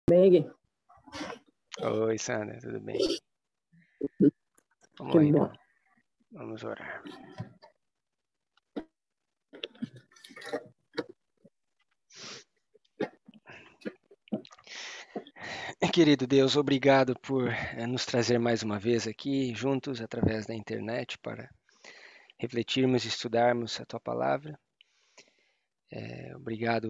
Bem, Gui? Oi, Sandra, tudo bem? Vamos Que lá, bom. então. Vamos orar. Querido Deus, obrigado por nos trazer mais uma vez aqui juntos através da internet para refletirmos e estudarmos a Tua palavra. Obrigado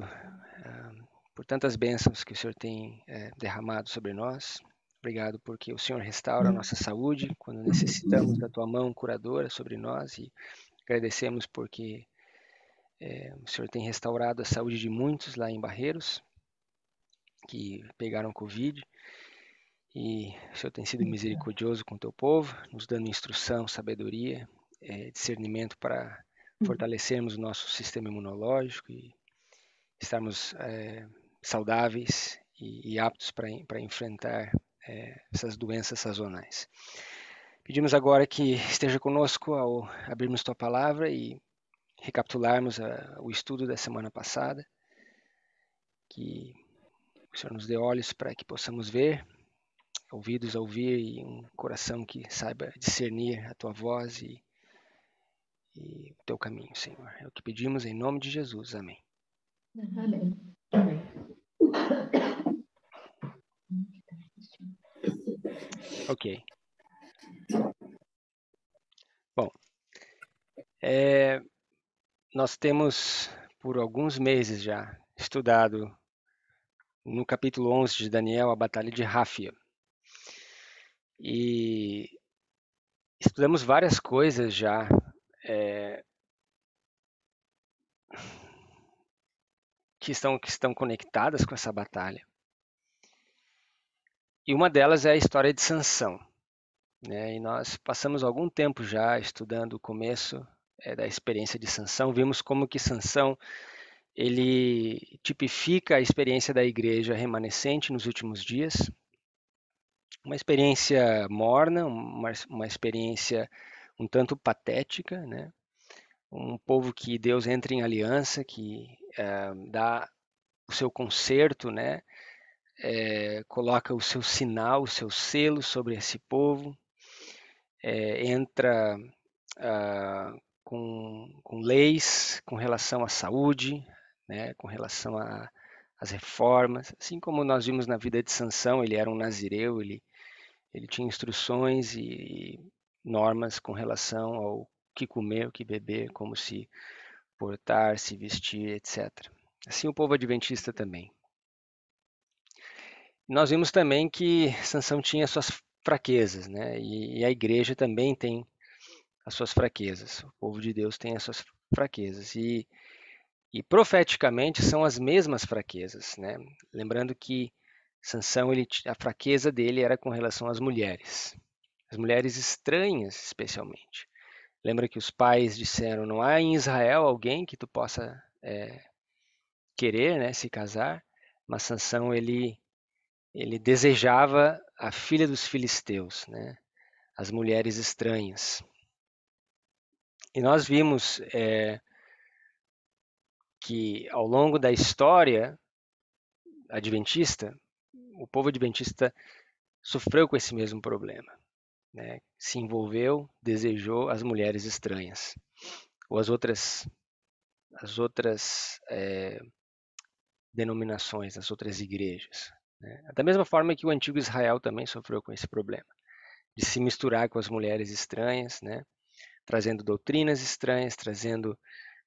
por tantas bênçãos que o Senhor tem derramado sobre nós. Obrigado porque o Senhor restaura a nossa saúde quando necessitamos da Tua mão curadora sobre nós e agradecemos porque o Senhor tem restaurado a saúde de muitos lá em Barreiros que pegaram Covid. E o Senhor tem sido misericordioso com o teu povo, nos dando instrução, sabedoria, discernimento para fortalecermos o nosso sistema imunológico e estarmos saudáveis e aptos para enfrentar essas doenças sazonais. Pedimos agora que esteja conosco ao abrirmos tua palavra e recapitularmos o estudo da semana passada, que o Senhor nos dê olhos para que possamos ver, ouvidos a ouvir e um coração que saiba discernir a tua voz e o teu caminho, Senhor. É o que pedimos em nome de Jesus. Amém. Amém. Amém. Ok. Bom, nós temos por alguns meses já estudado no capítulo 11 de Daniel a Batalha de Ráfia. E estudamos várias coisas já que estão conectadas com essa batalha. E uma delas é a história de Sansão, né? E nós passamos algum tempo já estudando o começo da experiência de Sansão. Vimos como que Sansão ele tipifica a experiência da igreja remanescente nos últimos dias. Uma experiência morna, uma experiência um tanto patética, né? Um povo que Deus entra em aliança, que dá o seu conserto, né? Coloca o seu sinal, o seu selo sobre esse povo, entra com leis com relação à saúde, né? Com relação às reformas, assim como nós vimos na vida de Sansão. Ele era um nazireu, ele tinha instruções e normas com relação ao que comer, o que beber, como se portar, se vestir, etc. Assim o povo adventista também. Nós vimos também que Sansão tinha suas fraquezas, né? E a igreja também tem as suas fraquezas. O povo de Deus tem as suas fraquezas. E profeticamente são as mesmas fraquezas, né? Lembrando que Sansão, a fraqueza dele era com relação às mulheres estranhas especialmente. Lembra que os pais disseram: não há em Israel alguém que tu possa querer, né, se casar, mas Sansão ele desejava a filha dos filisteus, né, as mulheres estranhas. E nós vimos que ao longo da história adventista, o povo adventista sofreu com esse mesmo problema, né? Se envolveu, desejou as mulheres estranhas, ou as outras denominações, as outras igrejas, né? Da mesma forma que o antigo Israel também sofreu com esse problema, de se misturar com as mulheres estranhas, né? Trazendo doutrinas estranhas, trazendo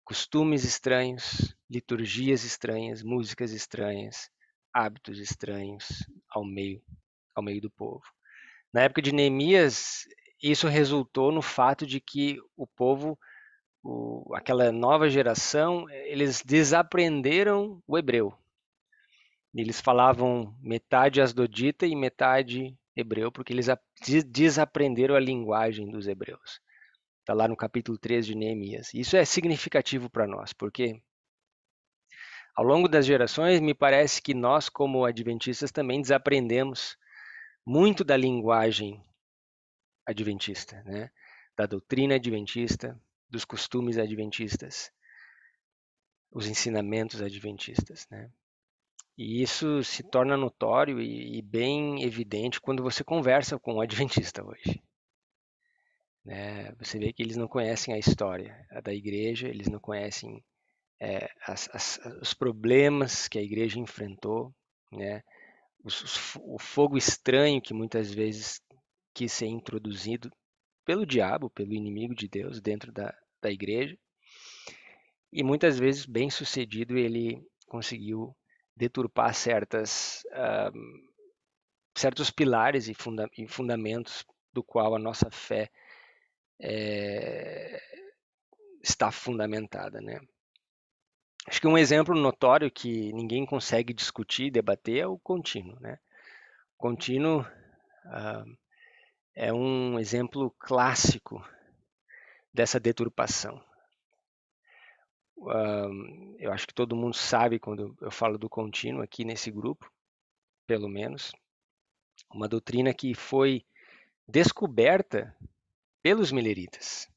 costumes estranhos, liturgias estranhas, músicas estranhas, hábitos estranhos ao meio do povo. Na época de Neemias, isso resultou no fato de que o povo, aquela nova geração, eles desaprenderam o hebreu. Eles falavam metade asdodita e metade hebreu, porque eles desaprenderam a linguagem dos hebreus. Está lá no capítulo 3 de Neemias. Isso é significativo para nós, porque ao longo das gerações, me parece que nós, como adventistas, também desaprendemos muito da linguagem adventista, né? Da doutrina adventista, dos costumes adventistas, os ensinamentos adventistas, né? E isso se torna notório e bem evidente quando você conversa com um adventista hoje, né? Você vê que eles não conhecem a história da igreja, eles não conhecem os problemas que a igreja enfrentou, né? O fogo estranho que muitas vezes quis ser introduzido pelo diabo, pelo inimigo de Deus dentro da igreja, e muitas vezes bem sucedido ele conseguiu deturpar certos pilares e fundamentos do qual a nossa fé eh, está fundamentada, né? Acho que um exemplo notório que ninguém consegue discutir, debater é o contínuo, né? O contínuo ah, é um exemplo clássico dessa deturpação. Eu acho que todo mundo sabe quando eu falo do contínuo aqui nesse grupo, pelo menos, uma doutrina que foi descoberta pelos mileritas,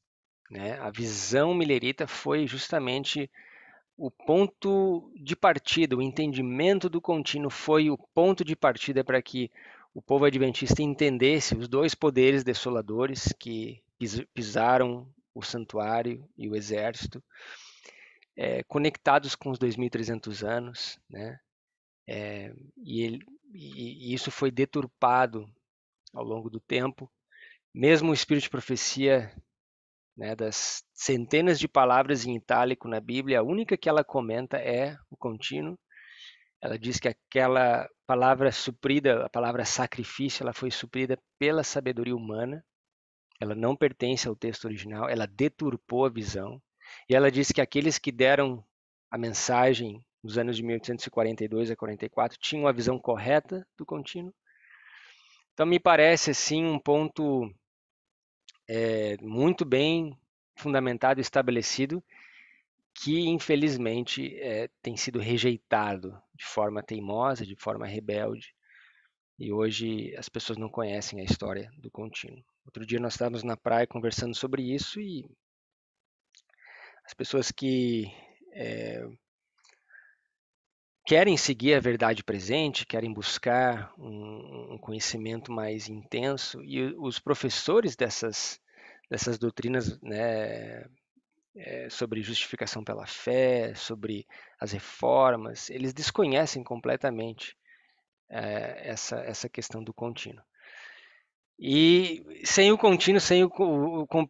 né? A visão milerita foi justamente o ponto de partida, o entendimento do contínuo foi o ponto de partida para que o povo adventista entendesse os dois poderes desoladores que pisaram o santuário e o exército, conectados com os 2.300 anos, né? E isso foi deturpado ao longo do tempo. Mesmo o espírito de profecia, né, das centenas de palavras em itálico na Bíblia, a única que ela comenta é o contínuo. Ela diz que aquela palavra suprida, a palavra sacrifício, ela foi suprida pela sabedoria humana. Ela não pertence ao texto original, ela deturpou a visão. E ela diz que aqueles que deram a mensagem nos anos de 1842 a 44 tinham a visão correta do contínuo. Então me parece assim um ponto muito bem fundamentado e estabelecido que infelizmente tem sido rejeitado de forma teimosa, de forma rebelde, e hoje as pessoas não conhecem a história do contínuo. Outro dia nós estávamos na praia conversando sobre isso e as pessoas que querem seguir a verdade presente, querem buscar um conhecimento mais intenso, e os professores dessas doutrinas, né, sobre justificação pela fé, sobre as reformas, eles desconhecem completamente essa questão do contínuo. E sem o contínuo, sem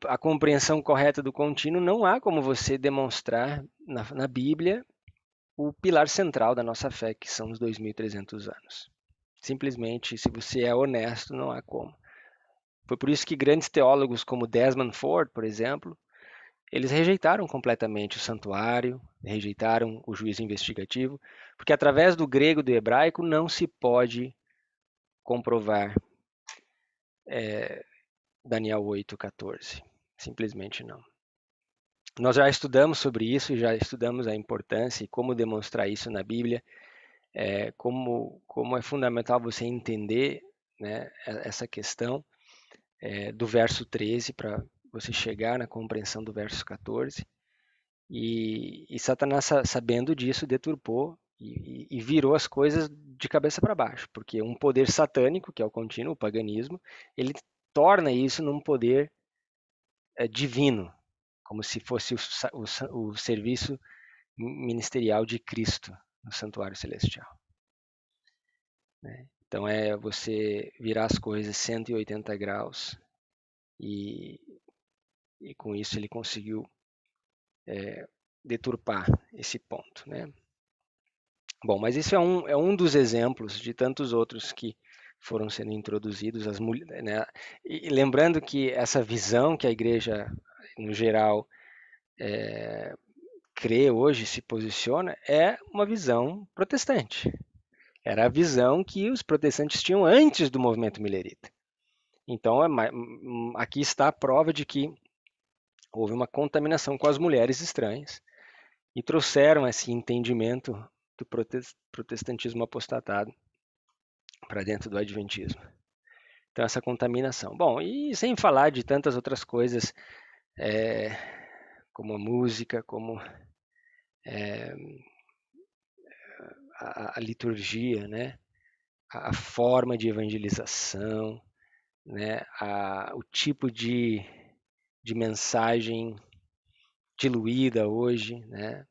a compreensão correta do contínuo, não há como você demonstrar na Bíblia o pilar central da nossa fé, que são os 2.300 anos. Simplesmente, se você é honesto, não há como. Foi por isso que grandes teólogos como Desmond Ford, por exemplo, eles rejeitaram completamente o santuário, rejeitaram o juízo investigativo, porque através do grego e do hebraico não se pode comprovar Daniel 8:14. Simplesmente não. Nós já estudamos sobre isso, já estudamos a importância e como demonstrar isso na Bíblia, como é fundamental você entender, né, essa questão do verso 13 para você chegar na compreensão do verso 14. E Satanás, sabendo disso, deturpou e virou as coisas de cabeça para baixo, porque um poder satânico, que é o contínuo, o paganismo, ele torna isso num poder divino, como se fosse o serviço ministerial de Cristo no santuário celestial, né? Então é você virar as coisas 180 graus e, e com isso ele conseguiu deturpar esse ponto, né? Bom, mas isso é um dos exemplos de tantos outros que foram sendo introduzidos, né? E lembrando que essa visão que a igreja, no geral, crê hoje, se posiciona, é uma visão protestante. Era a visão que os protestantes tinham antes do movimento milerita. Então, aqui está a prova de que houve uma contaminação com as mulheres estranhas e trouxeram esse entendimento do protestantismo apostatado para dentro do adventismo. Então, essa contaminação. Bom, e sem falar de tantas outras coisas, como a música, como a liturgia, né? A forma de evangelização, né? O tipo de mensagem diluída hoje, né?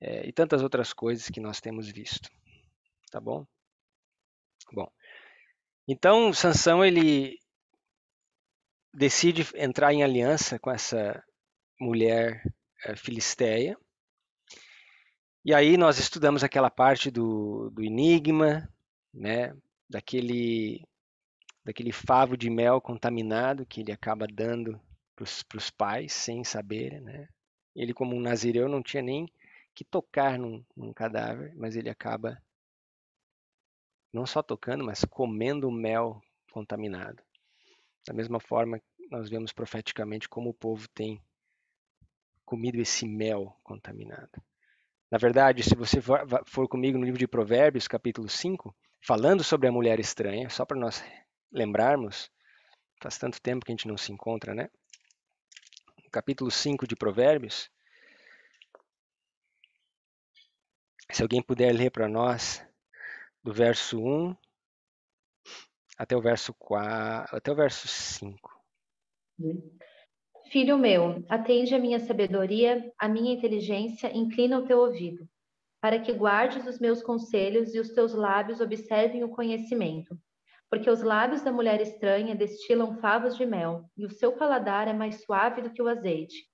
E tantas outras coisas que nós temos visto, tá bom? Bom, então Sansão ele decide entrar em aliança com essa mulher filisteia. E aí nós estudamos aquela parte do enigma, né? Daquele favo de mel contaminado que ele acaba dando para os pais sem saber, né? Ele, como um nazireu, não tinha nem que tocar num cadáver, mas ele acaba não só tocando, mas comendo o mel contaminado. Da mesma forma, nós vemos profeticamente como o povo tem comido esse mel contaminado. Na verdade, se você for comigo no livro de Provérbios, capítulo 5, falando sobre a mulher estranha, só para nós lembrarmos, faz tanto tempo que a gente não se encontra, né? No capítulo 5 de Provérbios, se alguém puder ler para nós, do verso 1 até o verso 4, até o verso 5. Filho meu, atende a minha sabedoria, a minha inteligência, inclina o teu ouvido, para que guardes os meus conselhos e os teus lábios observem o conhecimento. Porque os lábios da mulher estranha destilam favos de mel, e o seu paladar é mais suave do que o azeite.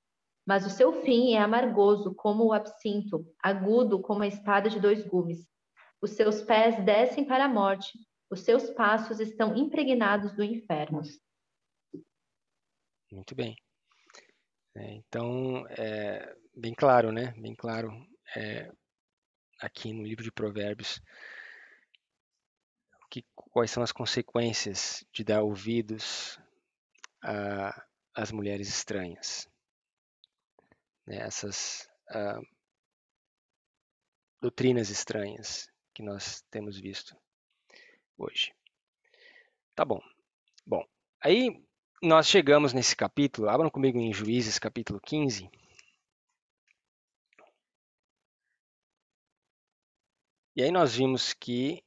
Mas o seu fim é amargoso como o absinto, agudo como a espada de dois gumes. Os seus pés descem para a morte, os seus passos estão impregnados do inferno. Muito bem. Então, bem claro, né? Bem claro aqui no livro de Provérbios quais são as consequências de dar ouvidos às mulheres estranhas, né? Essas doutrinas estranhas que nós temos visto hoje. Tá bom. Bom, aí nós chegamos nesse capítulo, abram comigo em Juízes capítulo 15. E aí nós vimos que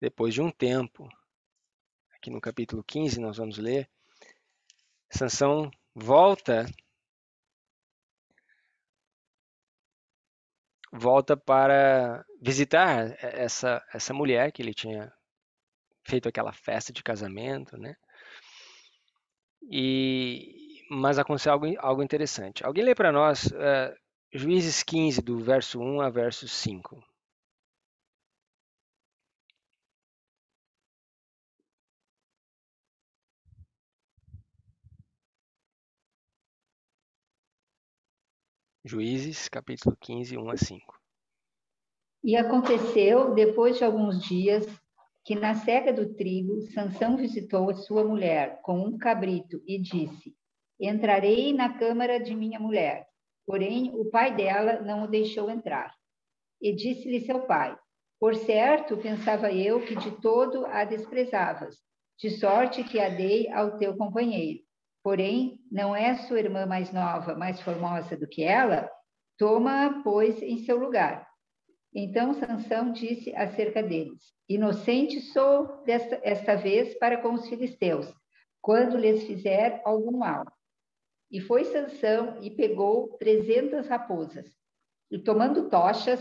depois de um tempo, aqui no capítulo 15 nós vamos ler, Sansão volta para visitar essa mulher que ele tinha feito aquela festa de casamento, né? Mas aconteceu algo interessante. Alguém lê para nós Juízes 15, do verso 1 a verso 5. Juízes, capítulo 15, 1 a 5. E aconteceu, depois de alguns dias, que na cega do trigo, Sansão visitou a sua mulher com um cabrito e disse: Entrarei na câmara de minha mulher. Porém, o pai dela não o deixou entrar. E disse-lhe seu pai: Por certo, pensava eu que de todo a desprezavas, de sorte que a dei ao teu companheiro. Porém, não é sua irmã mais nova, mais formosa do que ela? Toma-a, pois, em seu lugar. Então Sansão disse acerca deles: Inocente sou esta vez para com os filisteus, quando lhes fizer algum mal. E foi Sansão e pegou 300 raposas, e tomando tochas,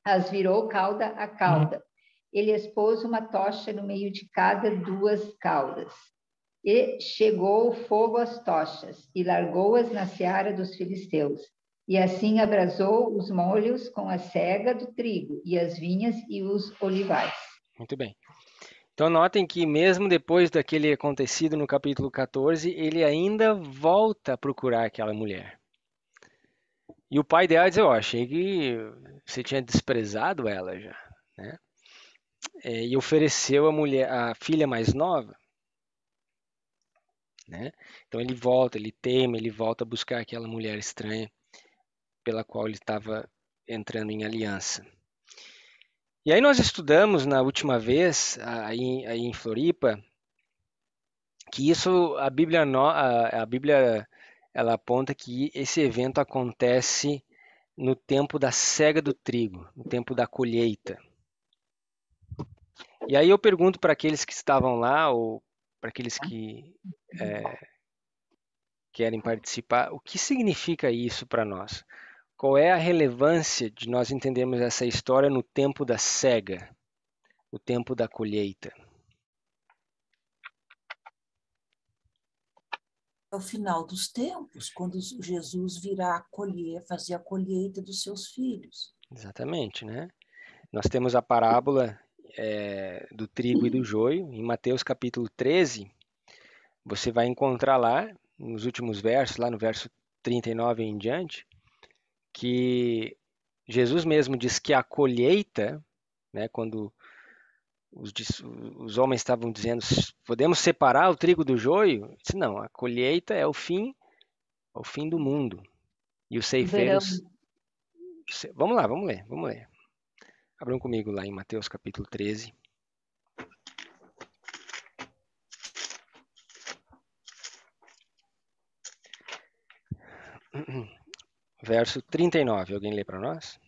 as virou cauda a cauda. Ele expôs uma tocha no meio de cada duas caudas. E chegou o fogo às tochas, e largou-as na seara dos filisteus. E assim abrasou os molhos com a cega do trigo, e as vinhas e os olivais. Muito bem. Então notem que mesmo depois daquele acontecido no capítulo 14, ele ainda volta a procurar aquela mulher. E o pai dela diz, eu achei que você tinha desprezado ela já, né? E ofereceu a filha mais nova, né? Então ele volta, ele teme, ele volta a buscar aquela mulher estranha pela qual ele estava entrando em aliança. E aí nós estudamos na última vez, aí em Floripa, que isso a Bíblia ela aponta que esse evento acontece no tempo da cega do trigo, no tempo da colheita. E aí eu pergunto para aqueles que estavam lá, ou para aqueles que querem participar, o que significa isso para nós? Qual é a relevância de nós entendermos essa história no tempo da cega, o tempo da colheita? É o final dos tempos, quando Jesus virá colher, fazer a colheita dos seus filhos. Exatamente, né? Nós temos a parábola do trigo e do joio, em Mateus capítulo 13, você vai encontrar lá, nos últimos versos, lá no verso 39 em diante, que Jesus mesmo diz que a colheita, né, quando os homens estavam dizendo, podemos separar o trigo do joio? Ele disse, não, a colheita é o fim do mundo. E os Verão. ceifeiros... Vamos lá, vamos ler. Abram comigo lá em Mateus capítulo 13. Verso 39, alguém lê para nós?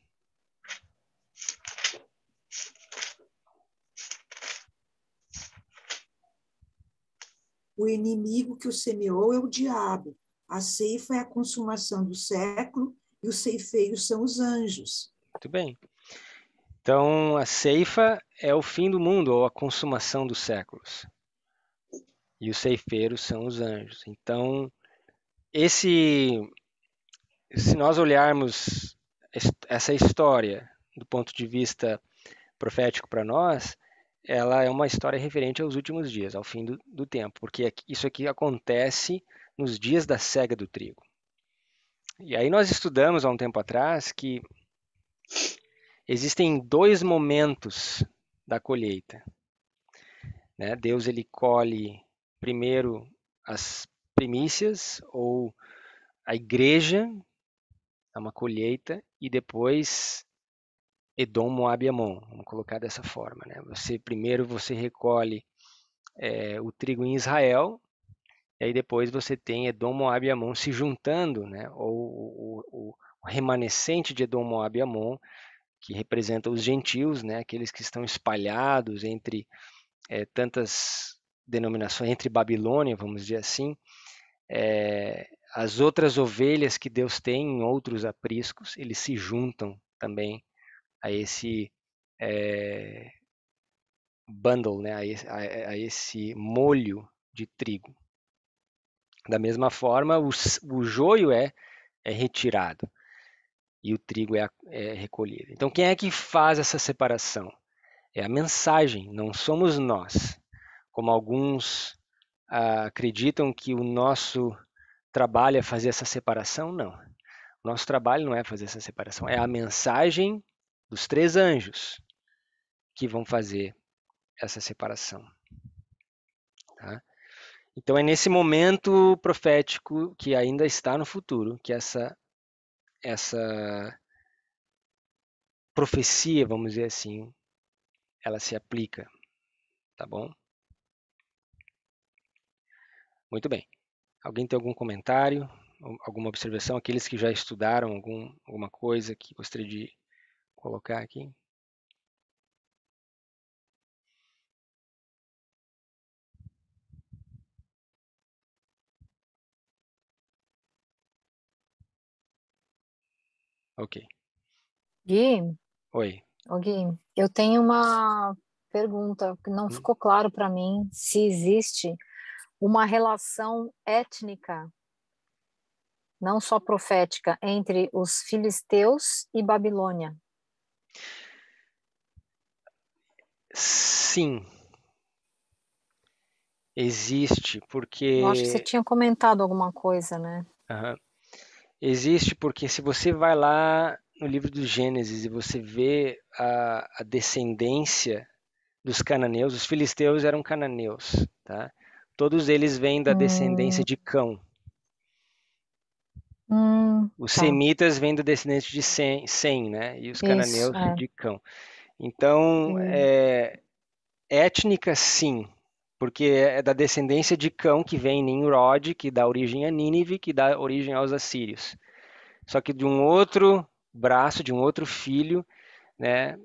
O inimigo que o semeou é o diabo. A ceifa é a consumação do século e os ceifeiros são os anjos. Muito bem. Então, a ceifa é o fim do mundo, ou a consumação dos séculos. E os ceifeiros são os anjos. Então, se nós olharmos essa história do ponto de vista profético para nós, ela é uma história referente aos últimos dias, ao fim do tempo, porque isso aqui acontece nos dias da cega do trigo. E aí nós estudamos há um tempo atrás que existem dois momentos da colheita, né? Deus ele colhe primeiro as primícias, ou a igreja, é uma colheita, e depois Edom, Moab e Amon, vamos colocar dessa forma, né? Primeiro você recolhe o trigo em Israel, e aí depois você tem Edom, Moab e Amon se juntando, né? Ou o remanescente de Edom, Moab e Amon, que representa os gentios, né? Aqueles que estão espalhados entre tantas denominações, entre Babilônia, vamos dizer assim, as outras ovelhas que Deus tem em outros apriscos, eles se juntam também a esse bundle, né? a esse molho de trigo. Da mesma forma, o joio é retirado e o trigo é recolhido. Então, quem é que faz essa separação? É a mensagem, não somos nós. Como alguns acreditam que o nosso trabalho é fazer essa separação, não. O nosso trabalho não é fazer essa separação, é a mensagem dos três anjos que vão fazer essa separação. Tá? Então é nesse momento profético que ainda está no futuro que essa profecia, vamos dizer assim, ela se aplica, tá bom? Muito bem. Alguém tem algum comentário, alguma observação? Aqueles que já estudaram alguma coisa que gostaria de colocar aqui? Ok. Gui, Oi. Gui, eu tenho uma pergunta que não ficou claro para mim se existe uma relação étnica, não só profética, entre os filisteus e Babilônia. Sim. Existe, porque... Eu acho que você tinha comentado alguma coisa, né? Uhum. Existe porque se você vai lá no livro do Gênesis e você vê a descendência dos cananeus, os filisteus eram cananeus, tá? Todos eles vêm da descendência de Cão. Os Tá. semitas vêm da descendência de Sem, né? E os cananeus Isso, de Cão. Então, étnica sim, porque é da descendência de Cão que vem Nimrod, que dá origem a Nínive, que dá origem aos assírios. Só que de um outro braço, de um outro filho, né,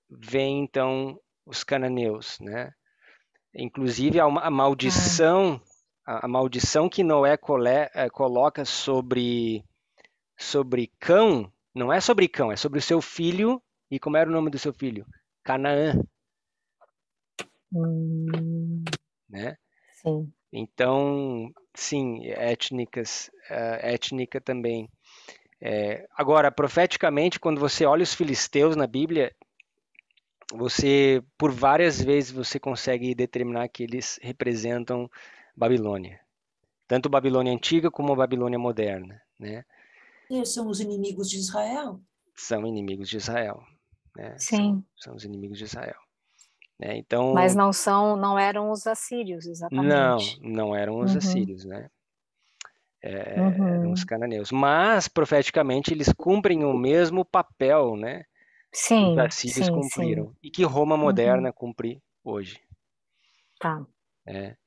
vem então os cananeus, né? Inclusive a maldição, a maldição que Noé coloca sobre Cão, não é sobre Cão, é sobre o seu filho. E como era o nome do seu filho? Canaã, né? Sim. Então, sim, étnica também. Agora, profeticamente, quando você olha os filisteus na Bíblia, por várias vezes, você consegue determinar que eles representam Babilônia. Tanto Babilônia antiga como a Babilônia moderna, né? E são os inimigos de Israel? São inimigos de Israel, né? Sim. São os inimigos de Israel. Né? Mas Então, não eram os assírios, não exatamente. eram os assírios, né? Eram os Uhum. cananeus. Mas, profeticamente, eles cumprem o mesmo papel, né? Que os Sim, assírios sim, sim. cumpriram. E que Roma Uhum. moderna cumpre hoje. Tá. Né?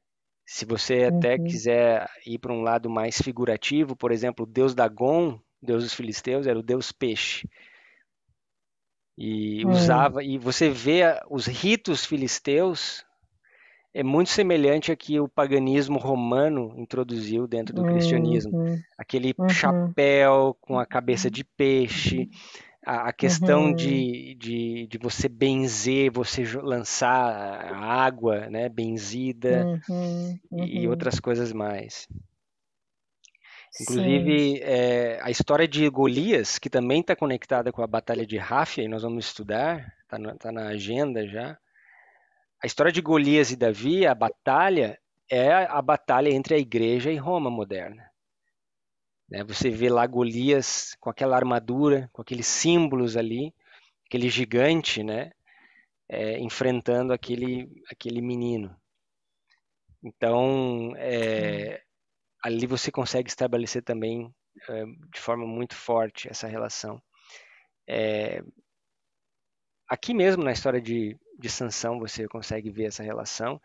Se você até Uhum. quiser ir para um lado mais figurativo, por exemplo, o deus Dagon, deus dos filisteus, era o deus peixe. E você vê os ritos filisteus, é muito semelhante a que o paganismo romano introduziu dentro do cristianismo. Uhum. Aquele Uhum. chapéu com a cabeça de peixe, a questão Uhum. de você benzer, você lançar a água, né, benzida, Uhum. e Uhum. outras coisas mais. Sim. Inclusive, a história de Golias, que também está conectada com a Batalha de Ráfia, e nós vamos estudar, está na agenda já. A história de Golias e Davi, a batalha, é a batalha entre a igreja e Roma moderna. Né? Você vê lá Golias com aquela armadura, com aqueles símbolos ali, aquele gigante, né? Enfrentando aquele menino. Então, ali você consegue estabelecer também de forma muito forte essa relação. Aqui mesmo na história de Sansão você consegue ver essa relação.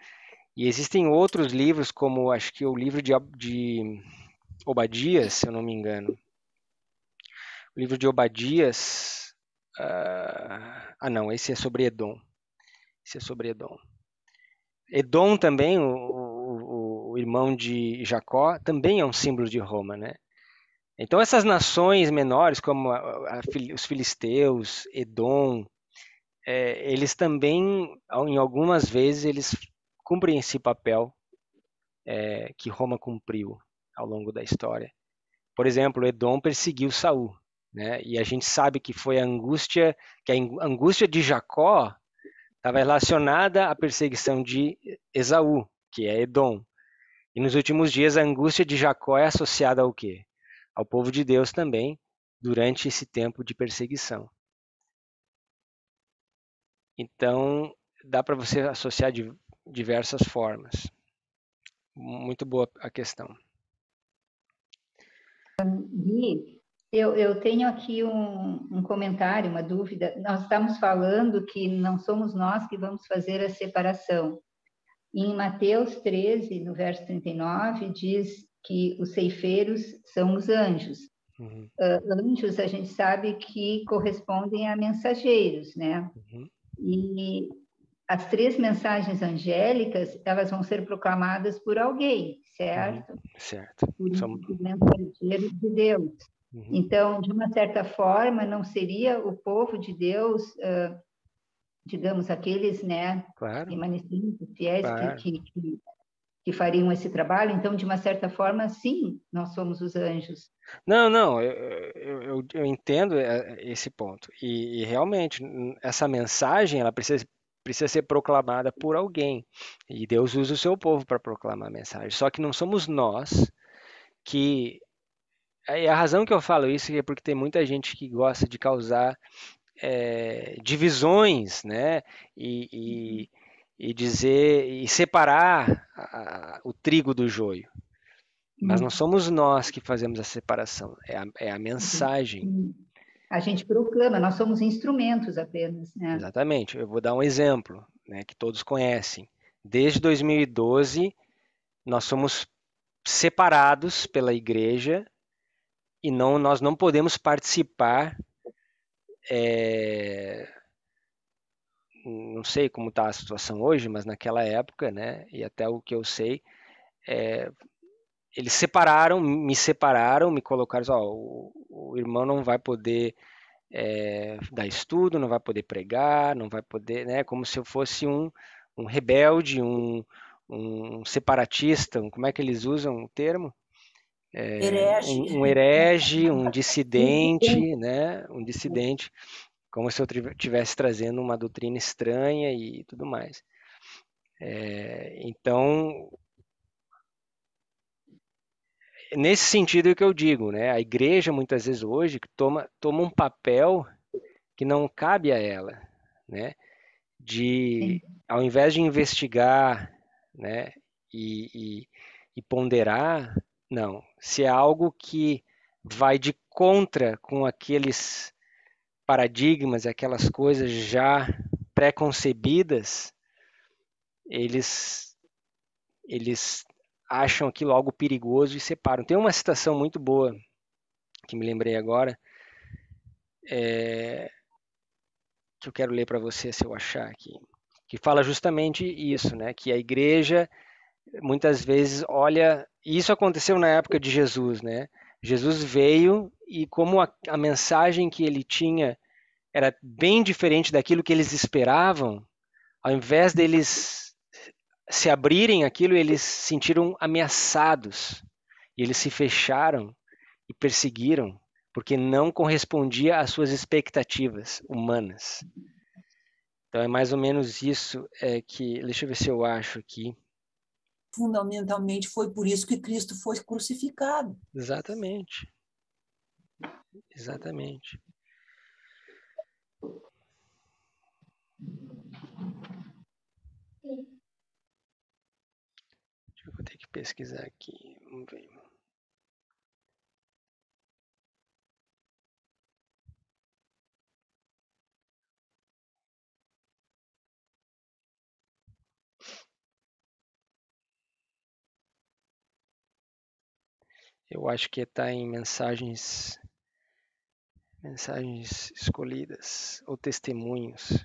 E existem outros livros, como acho que o livro de Obadias, se eu não me engano. O livro de Obadias. Não, esse é sobre Edom. Esse é sobre Edom. Edom também, o irmão de Jacó, também é um símbolo de Roma, né? Então essas nações menores, como os filisteus, Edom, eles também, em algumas vezes, eles cumprem esse papel que Roma cumpriu ao longo da história. Por exemplo, Edom perseguiu Saul, né? E a gente sabe que foi que a angústia de Jacó estava relacionada à perseguição de Esaú, que é Edom. E nos últimos dias a angústia de Jacó é associada ao quê? Ao povo de Deus também, durante esse tempo de perseguição. Então, dá para você associar de diversas formas. Muito boa a questão. Gui, eu tenho aqui um comentário, uma dúvida. Nós estamos falando que não somos nós que vamos fazer a separação. Em Mateus 13, no verso 39, diz que os ceifeiros são os anjos. Uhum. Anjos, a gente sabe que correspondem a mensageiros, né? Uhum. E as 3 mensagens angélicas, elas vão ser proclamadas por alguém, certo? Uhum. Certo. Por mensageiro de Deus. Uhum. Então, de uma certa forma, não seria o povo de Deus, digamos, aqueles, né, Claro. remanescentes, fiéis, Claro. que fariam esse trabalho? Então, de uma certa forma, sim, nós somos os anjos. Não, eu entendo esse ponto. E realmente, essa mensagem, ela precisa ser proclamada por alguém. E Deus usa o seu povo para proclamar a mensagem. Só que não somos nós que... E a razão que eu falo isso é porque tem muita gente que gosta de causar divisões, né? E dizer, e separar o trigo do joio. Mas não somos nós que fazemos a separação, é a mensagem. A gente proclama, nós somos instrumentos apenas, né? Exatamente. Eu vou dar um exemplo, né, que todos conhecem. Desde 2012, nós somos separados pela igreja e nós não podemos participar. Não sei como está a situação hoje, mas naquela época, né, e até o que eu sei, eles separaram, me colocaram, o irmão não vai poder dar estudo, não vai poder pregar, não vai poder, né, como se eu fosse um rebelde, um separatista, como é que eles usam o termo? Herege. Um herege, um dissidente, né, um dissidente, como se eu estivesse trazendo uma doutrina estranha e tudo mais. Então, nesse sentido é que eu digo, né? A igreja muitas vezes hoje toma um papel que não cabe a ela, né? De, ao invés de investigar, né? E ponderar, não. Se é algo que vai de contra com aqueles paradigmas, aquelas coisas já pré-concebidas, eles acham aquilo algo perigoso e separam. Tem uma citação muito boa que me lembrei agora, que eu quero ler para você se eu achar aqui, que fala justamente isso, né? Que a igreja muitas vezes olha, e isso aconteceu na época de Jesus, né? Jesus veio e como a mensagem que ele tinha era bem diferente daquilo que eles esperavam, ao invés deles se abrirem aquilo, eles se sentiram ameaçados e eles se fecharam e perseguiram porque não correspondia às suas expectativas humanas. Então é mais ou menos isso que, deixa eu ver se eu acho aqui. Fundamentalmente foi por isso que Cristo foi crucificado. Exatamente. Exatamente. Eu vou ter que pesquisar aqui. Vamos ver. Eu acho que está em mensagens escolhidas ou testemunhos.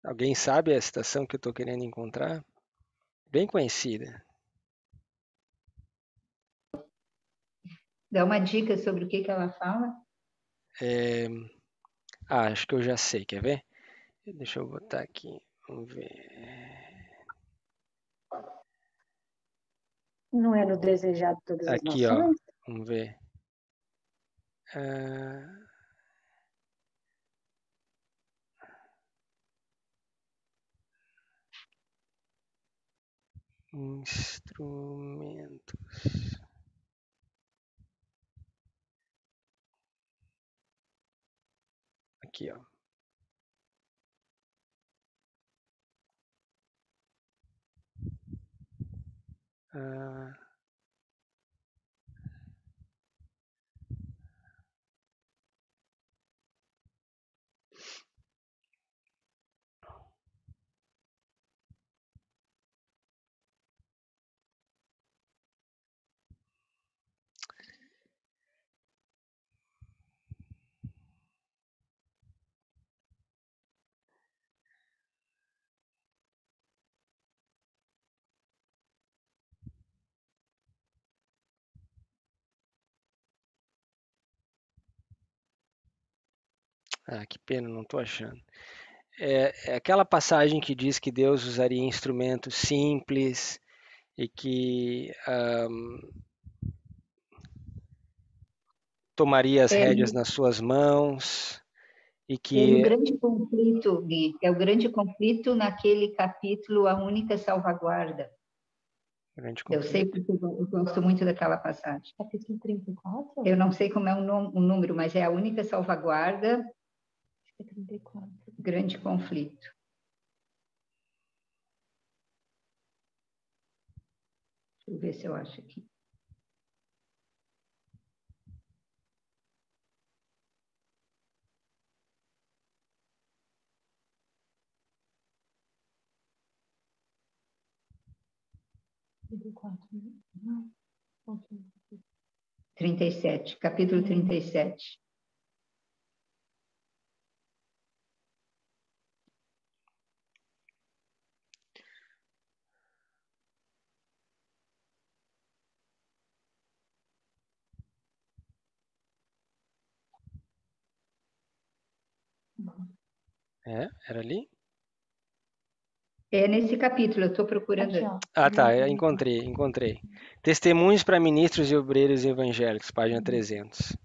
Alguém sabe a citação que eu estou querendo encontrar? Bem conhecida. Dá uma dica sobre o que ela fala? Acho que eu já sei, quer ver? Deixa eu botar aqui, vamos ver. Não é no desejado de todas as Aqui, ó, nações? vamos ver. Instrumentos. Aqui, ó. Que pena, não estou achando. É aquela passagem que diz que Deus usaria instrumentos simples e que tomaria as rédeas nas suas mãos e É o que grande conflito, Gui, é o grande conflito naquele capítulo, a única salvaguarda. grande Eu sei conflito. porque eu gosto muito daquela passagem. Capítulo 34? Eu não sei como é o número, mas é a única salvaguarda, Acho que é 34. grande conflito. Deixa eu ver se eu acho aqui. Não. 37, capítulo 37. Era ali? É nesse capítulo, eu estou procurando. Aqui, ó. Ah, tá, encontrei. Testemunhos para ministros e obreiros evangélicos, página 300.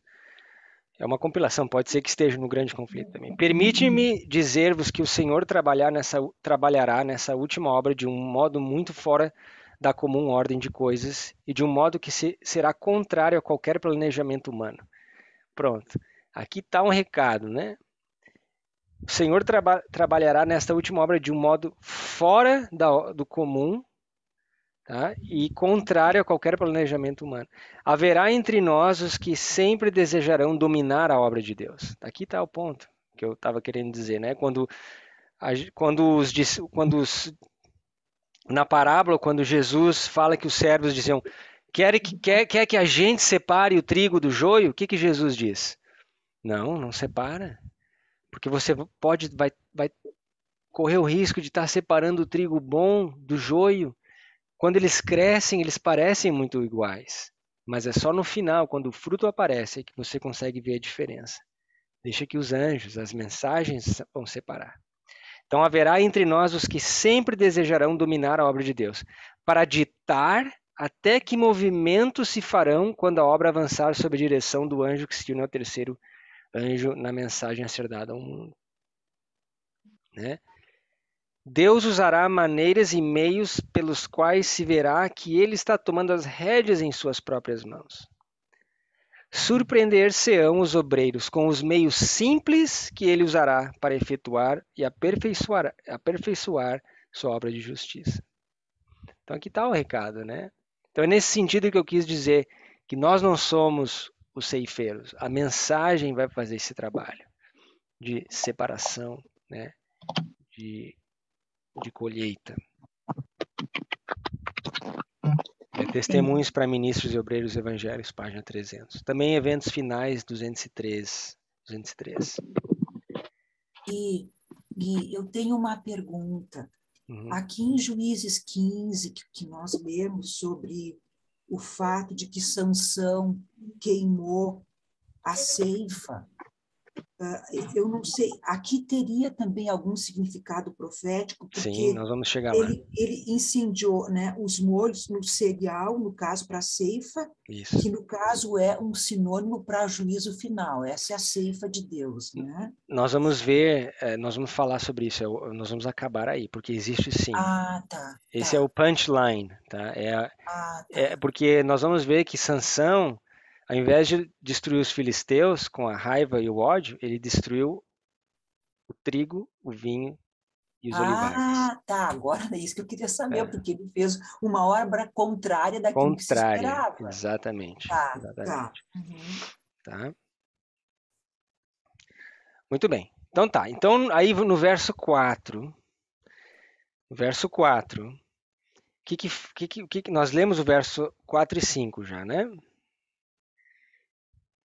É uma compilação, pode ser que esteja no grande conflito também. Permite-me dizer-vos que o Senhor trabalhará nessa última obra de um modo muito fora da comum ordem de coisas e de um modo que será contrário a qualquer planejamento humano. Pronto. Aqui está um recado, né? O Senhor trabalhará nesta última obra de um modo fora do comum, tá? E contrário a qualquer planejamento humano. Haverá entre nós os que sempre desejarão dominar a obra de Deus. Aqui está o ponto que eu estava querendo dizer, né? Na parábola, quando Jesus fala que os servos diziam: quer que a gente separe o trigo do joio? O que Jesus diz? Não separa. Porque você vai correr o risco de estar separando o trigo bom do joio. Quando eles crescem, eles parecem muito iguais. Mas é só no final, quando o fruto aparece, que você consegue ver a diferença. Deixa que os anjos, as mensagens vão separar. Então haverá entre nós os que sempre desejarão dominar a obra de Deus, para ditar até que movimentos se farão quando a obra avançar sob a direção do anjo que se une ao terceiro anjo na mensagem a ser dada ao mundo. Né? Deus usará maneiras e meios pelos quais se verá que ele está tomando as rédeas em suas próprias mãos. Surpreender-se-ão os obreiros com os meios simples que ele usará para efetuar e aperfeiçoar sua obra de justiça. Então aqui está o recado, né? Então é nesse sentido que eu quis dizer que nós não somos os ceifeiros. A mensagem vai fazer esse trabalho de separação, né? de colheita. Testemunhos para ministros e obreiros evangélicos, página 300. Também eventos finais, 203. Gui, eu tenho uma pergunta. Aqui em Juízes 15, que nós lemos sobre o fato de que Sansão queimou a ceifa, eu não sei, aqui teria também algum significado profético, porque sim, nós vamos chegar lá. Ele incendiou, né, os molhos no cereal, no caso para a ceifa, Isso. que no caso é um sinônimo para juízo final. Essa é a ceifa de Deus, né? Nós vamos ver, nós vamos falar sobre isso, nós vamos acabar aí, porque existe sim. Ah, tá. Esse é o punchline, tá? Porque nós vamos ver que Sansão, ao invés de destruir os filisteus com a raiva e o ódio, ele destruiu o trigo, o vinho e os olivares. Ah, tá. Agora é isso que eu queria saber, porque ele fez uma obra contrária daquilo que se esperava. Exatamente. Tá, exatamente. tá. Uhum. Tá? Muito bem. Então tá. Então aí no verso 4. Nós lemos o verso 4 e 5 já, né?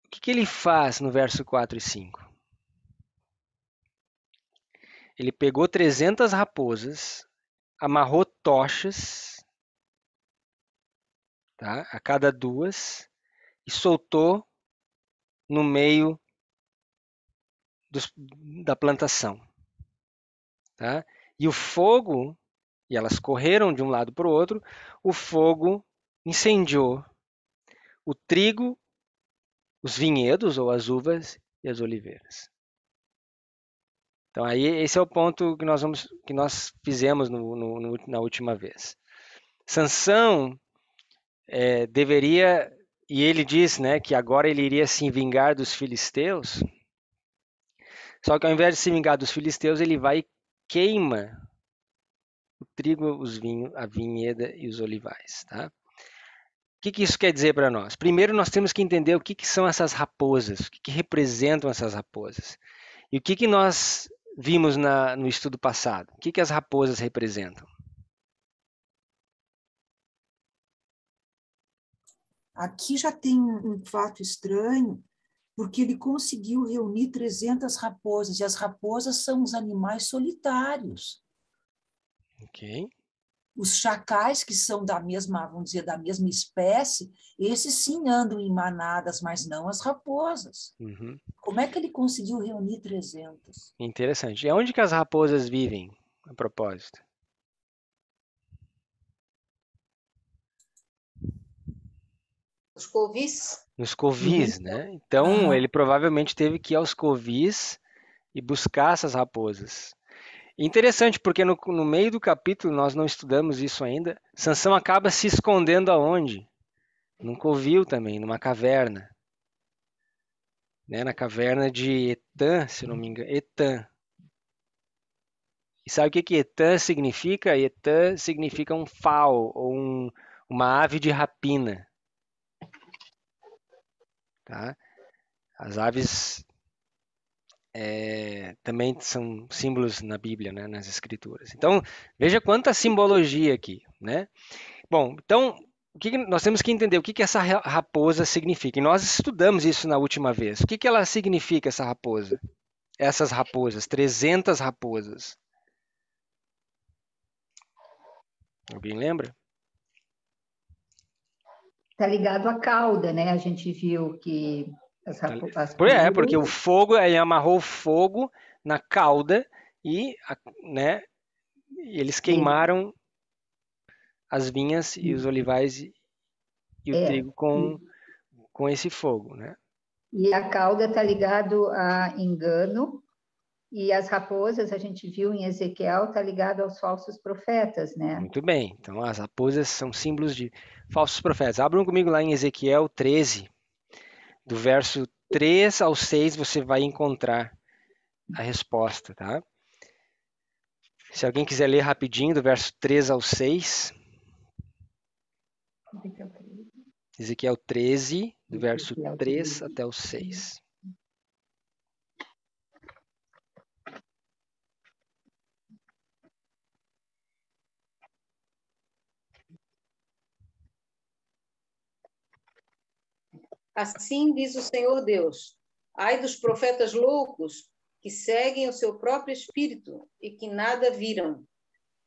O que ele faz no verso 4 e 5? Ele pegou 300 raposas, amarrou tochas, tá? A cada duas, e soltou no meio da plantação. Tá? E o fogo, e elas correram de um lado para o outro, o fogo incendiou o trigo, os vinhedos ou as uvas e as oliveiras. Então aí esse é o ponto que nós fizemos na última vez. Sansão deveria, e ele diz, né, que agora ele iria se vingar dos filisteus. Só que ao invés de se vingar dos filisteus, ele vai e queima o trigo, a vinheda e os olivais, tá? O que isso quer dizer para nós? Primeiro, nós temos que entender o que são essas raposas, o que representam essas raposas. E o que nós vimos no estudo passado? O que as raposas representam? Aqui já tem um fato estranho, porque ele conseguiu reunir 300 raposas, e as raposas são os animais solitários. Ok. Os chacais, que são da mesma, vamos dizer, da mesma espécie, esses sim andam em manadas, mas não as raposas. Uhum. Como é que ele conseguiu reunir 300? Interessante. E onde que as raposas vivem, a propósito? Os covis? Nos covis, né? Então, ele provavelmente teve que ir aos covis e buscar essas raposas. Interessante, porque no meio do capítulo, nós não estudamos isso ainda, Sansão acaba se escondendo aonde? Num covil também, numa caverna. Né? Na caverna de Etã, se eu não me engano. Etã. E sabe o que Etã significa? Etã significa um fau, ou uma ave de rapina. Tá? As aves também são símbolos na Bíblia, né, nas Escrituras. Então, veja quanta simbologia aqui, né? Bom, então, nós temos que entender o que essa raposa significa. E nós estudamos isso na última vez. O que ela significa, essa raposa? Essas raposas, 300 raposas. Alguém lembra? Está ligado à cauda, né? A gente viu que porque o fogo, ele amarrou o fogo na cauda e, né, eles queimaram as vinhas e os olivais e o trigo com esse fogo, né? E a cauda está ligado a engano, e as raposas, a gente viu em Ezequiel, está ligado aos falsos profetas, né? Muito bem. Então, as raposas são símbolos de falsos profetas. Abram comigo lá em Ezequiel 13, do verso 3 ao 6, você vai encontrar a resposta, tá? Se alguém quiser ler rapidinho, do verso 3 ao 6. Ezequiel 13, do verso 3 até o 6. Assim diz o Senhor Deus: ai dos profetas loucos que seguem o seu próprio espírito e que nada viram.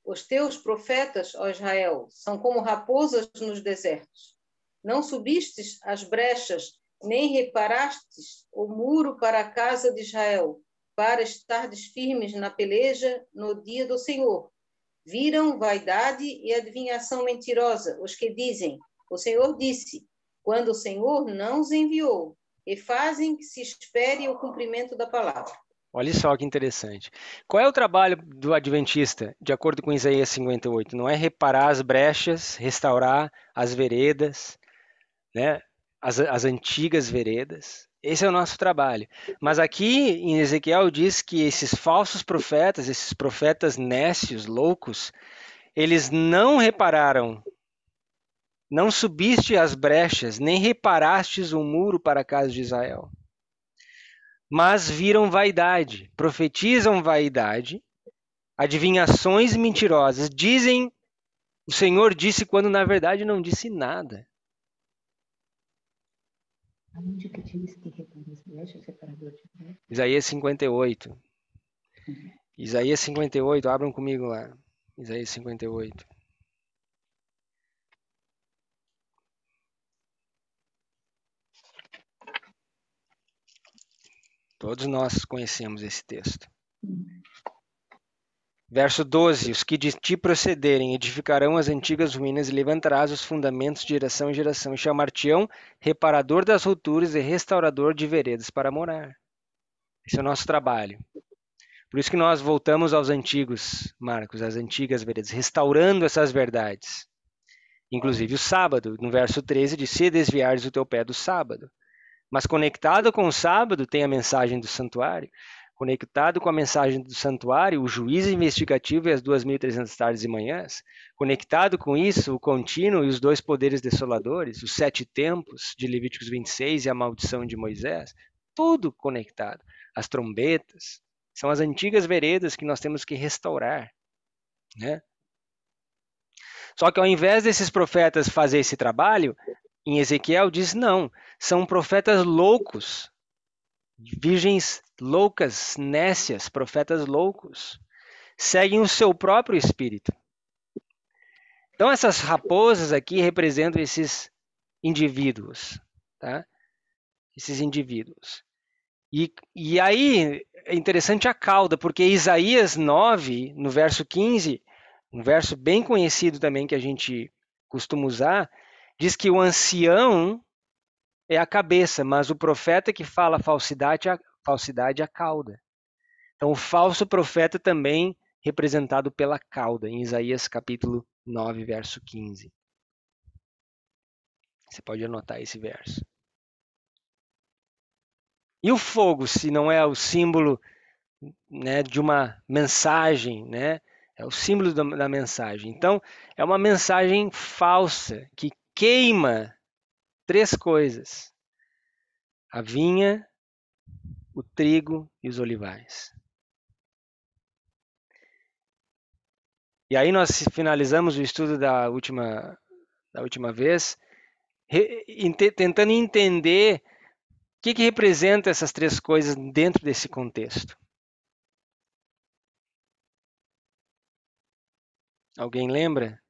Os teus profetas, ó Israel, são como raposas nos desertos. Não subistes as brechas, nem reparastes o muro para a casa de Israel, para estardes firmes na peleja no dia do Senhor. Viram vaidade e adivinhação mentirosa, os que dizem: o Senhor disse, quando o Senhor não os enviou, e fazem que se espere o cumprimento da palavra. Olha só que interessante. Qual é o trabalho do adventista, de acordo com Isaías 58? Não é reparar as brechas, restaurar as veredas, né? As antigas veredas. Esse é o nosso trabalho. Mas aqui em Ezequiel diz que esses falsos profetas, esses profetas nécios, loucos, eles não repararam, não subiste as brechas, nem reparastes o muro para a casa de Israel. Mas viram vaidade, profetizam vaidade, adivinhações mentirosas, dizem, o Senhor disse, quando na verdade não disse nada. Aonde que diz que repara as brechas, separador de brechas? Isaías 58. Isaías 58, abram comigo lá. Isaías 58. Todos nós conhecemos esse texto. Verso 12. Os que de ti procederem edificarão as antigas ruínas e levantarás os fundamentos de geração em geração e chamar-te-ão reparador das rupturas e restaurador de veredas para morar. Esse é o nosso trabalho. Por isso que nós voltamos aos antigos, Marcos, às antigas veredas, restaurando essas verdades. Inclusive o sábado, no verso 13, diz: se desviares o teu pé do sábado. Mas conectado com o sábado tem a mensagem do santuário. Conectado com a mensagem do santuário, o juízo investigativo e as 2.300 tardes e manhãs. Conectado com isso, o contínuo e os 2 poderes desoladores, os 7 tempos de Levíticos 26 e a maldição de Moisés. Tudo conectado. As trombetas. São as antigas veredas que nós temos que restaurar, né? Só que ao invés desses profetas fazer esse trabalho, em Ezequiel diz não, são profetas loucos, virgens loucas, nécias, profetas loucos, seguem o seu próprio espírito. Então essas raposas aqui representam esses indivíduos, tá? Esses indivíduos. E aí é interessante a cauda, porque Isaías 9, no verso 15, um verso bem conhecido também que a gente costuma usar, diz que o ancião é a cabeça, mas o profeta que fala falsidade é a cauda. Então o falso profeta também representado pela cauda, em Isaías capítulo 9, verso 15. Você pode anotar esse verso. E o fogo, se não é o símbolo, né, de uma mensagem, né? É o símbolo da mensagem. Então, é uma mensagem falsa que queima 3 coisas: a vinha, o trigo e os olivais. E aí nós finalizamos o estudo da última vez, tentando entender o que representa essas 3 coisas dentro desse contexto. Alguém lembra?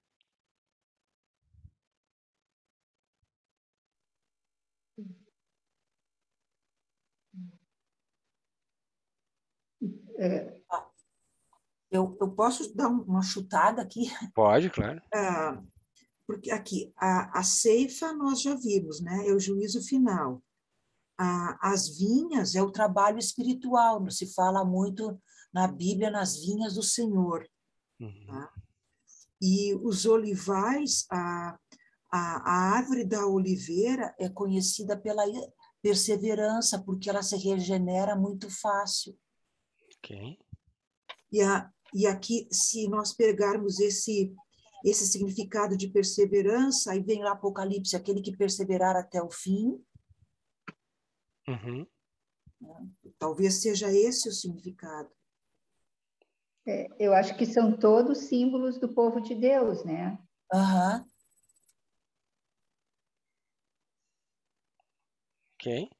Eu posso dar uma chutada aqui? Pode, claro. Porque aqui, a ceifa nós já vimos, né? É o juízo final. As vinhas é o trabalho espiritual, não se fala muito na Bíblia nas vinhas do Senhor. Uhum. Tá? E os olivais, a árvore da oliveira é conhecida pela perseverança, porque ela se regenera muito fácil. Ok. E aqui, se nós pegarmos esse significado de perseverança, aí vem lá Apocalipse, aquele que perseverar até o fim. Uhum. Talvez seja esse o significado. Eu acho que são todos símbolos do povo de Deus, né? Aham. Ok.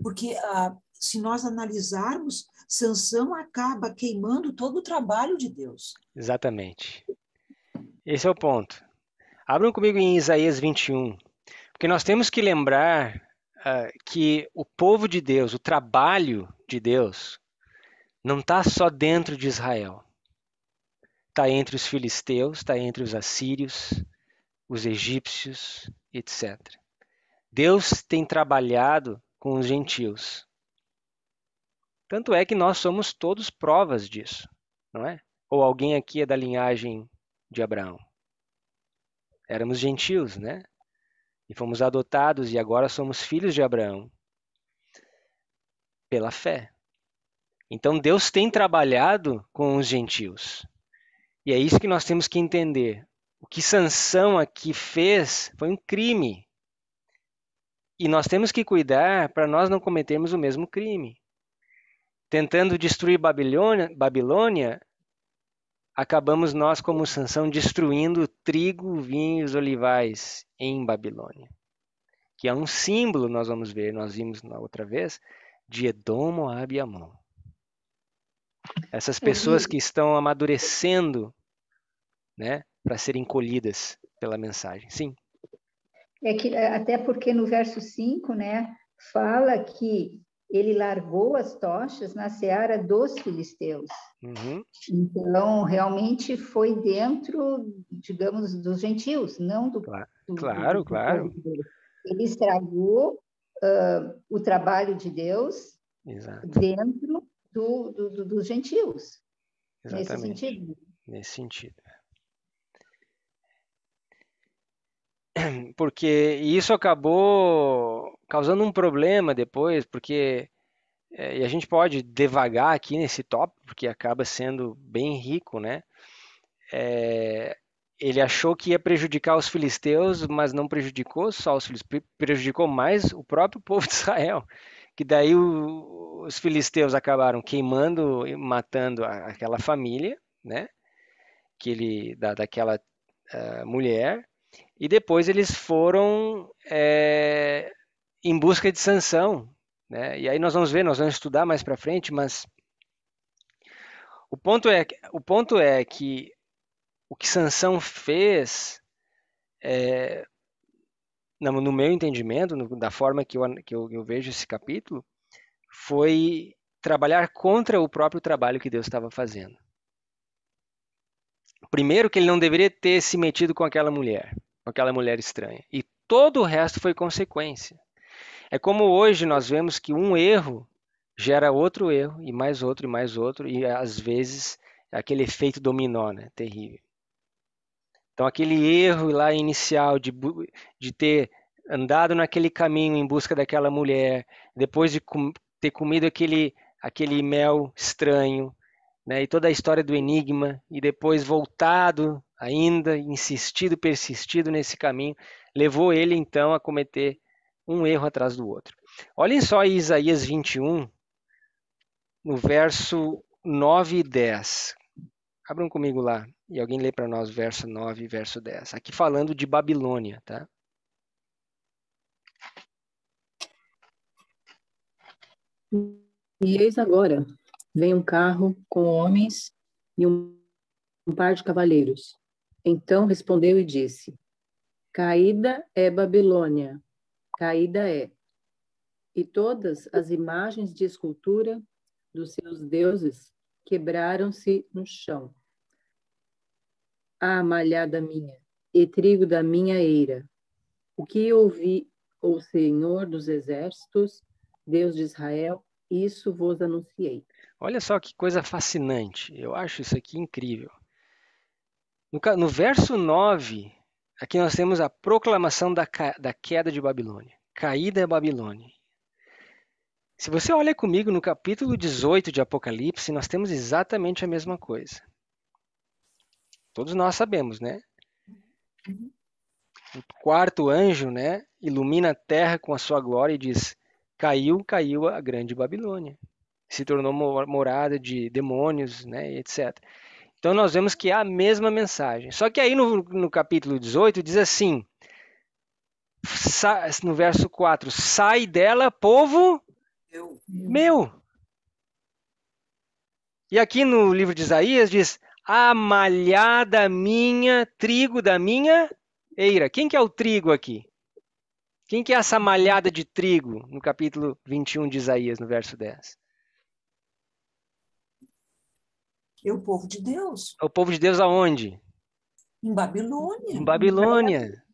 Porque se nós analisarmos, Sansão acaba queimando todo o trabalho de Deus. Exatamente. Esse é o ponto. Abram comigo em Isaías 21, porque nós temos que lembrar que o povo de Deus, o trabalho de Deus, não está só dentro de Israel. Está entre os filisteus, está entre os assírios, os egípcios, etc. Deus tem trabalhado com os gentios. Tanto é que nós somos todos provas disso, não é? Ou alguém aqui é da linhagem de Abraão? Éramos gentios, né? E fomos adotados e agora somos filhos de Abraão pela fé. Então Deus tem trabalhado com os gentios. E é isso que nós temos que entender. O que Sansão aqui fez foi um crime. E nós temos que cuidar para nós não cometermos o mesmo crime. Tentando destruir Babilônia, acabamos nós, como Sansão, destruindo o trigo, o vinho e os olivais em Babilônia. Que é um símbolo, nós vamos ver, nós vimos na outra vez, de Edom, Moabe e Amon. Essas pessoas que estão amadurecendo, né, para serem colhidas pela mensagem. Sim. Até porque no verso 5, né, fala que ele largou as tochas na seara dos filisteus. Uhum. Então, realmente foi dentro, digamos, dos gentios, não do... Claro. Ele estragou o trabalho de Deus. Exato. Dentro dos gentios. Exatamente. Nesse sentido. Nesse sentido. Porque isso acabou causando um problema depois, porque e a gente pode devagar aqui nesse tópico, porque acaba sendo bem rico, né? Ele achou que ia prejudicar os filisteus, mas não prejudicou só os filisteus, prejudicou mais o próprio povo de Israel. Que daí os filisteus acabaram queimando e matando aquela família, né? Daquela mulher, e depois eles foram em busca de Sansão, né? E aí nós vamos estudar mais para frente, mas o ponto é que o que Sansão fez, no meu entendimento, da forma que eu vejo esse capítulo, foi trabalhar contra o próprio trabalho que Deus estava fazendo. Primeiro, que ele não deveria ter se metido com aquela mulher estranha. E todo o resto foi consequência. É como hoje nós vemos que um erro gera outro erro, e mais outro, e às vezes aquele efeito dominó, né? Terrível. Então aquele erro lá inicial de ter andado naquele caminho em busca daquela mulher, depois de ter comido aquele mel estranho, né, e toda a história do enigma, e depois voltado ainda, insistido, persistido nesse caminho, levou ele então a cometer um erro atrás do outro. Olhem só Isaías 21, no verso 9 e 10. Abram comigo lá, e alguém lê para nós verso 9 e verso 10. Aqui falando de Babilônia, tá? E eis agora, vem um carro com homens e um par de cavaleiros. Então respondeu e disse: Caída é Babilônia, caída é. E todas as imagens de escultura dos seus deuses quebraram-se no chão. Ah, malhada minha, e trigo da minha eira, o que ouvi, o Senhor dos exércitos, Deus de Israel, isso vos anunciei. Olha só que coisa fascinante. Eu acho isso aqui incrível. No verso 9, aqui nós temos a proclamação da queda de Babilônia. Caída é Babilônia. Se você olha comigo no capítulo 18 de Apocalipse, nós temos exatamente a mesma coisa. Todos nós sabemos, né? O quarto anjo, né, ilumina a terra com a sua glória e diz: caiu a grande Babilônia. Se tornou morada de demônios, né, etc. Então nós vemos que é a mesma mensagem. Só que aí no capítulo 18 diz assim, no verso 4, sai dela, povo meu. E aqui no livro de Isaías diz, a malhada minha, trigo da minha eira. Quem que é o trigo aqui? Quem que é essa malhada de trigo no capítulo 21 de Isaías, no verso 10? É o povo de Deus. É o povo de Deus aonde? Em Babilônia. Em Babilônia.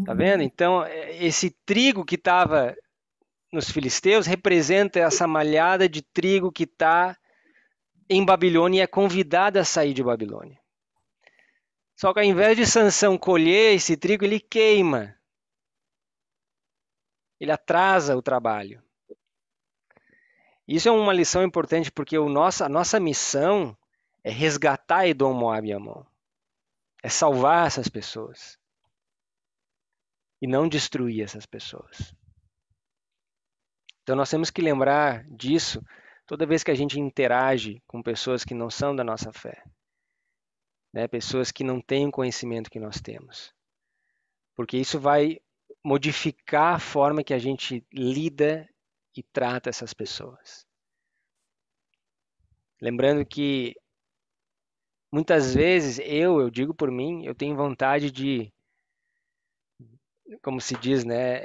Tá vendo? Então, esse trigo que estava nos filisteus representa essa malhada de trigo que está em Babilônia e é convidada a sair de Babilônia. Só que ao invés de Sansão colher esse trigo, ele queima. Ele atrasa o trabalho. Isso é uma lição importante porque a nossa missão é resgatar Edom, Moab e Amon. É salvar essas pessoas. E não destruir essas pessoas. Então nós temos que lembrar disso toda vez que a gente interage com pessoas que não são da nossa fé. Né? Pessoas que não têm o conhecimento que nós temos. Porque isso vai modificar a forma que a gente lida e trata essas pessoas. Lembrando que muitas vezes eu digo por mim, eu tenho vontade de, como se diz, né,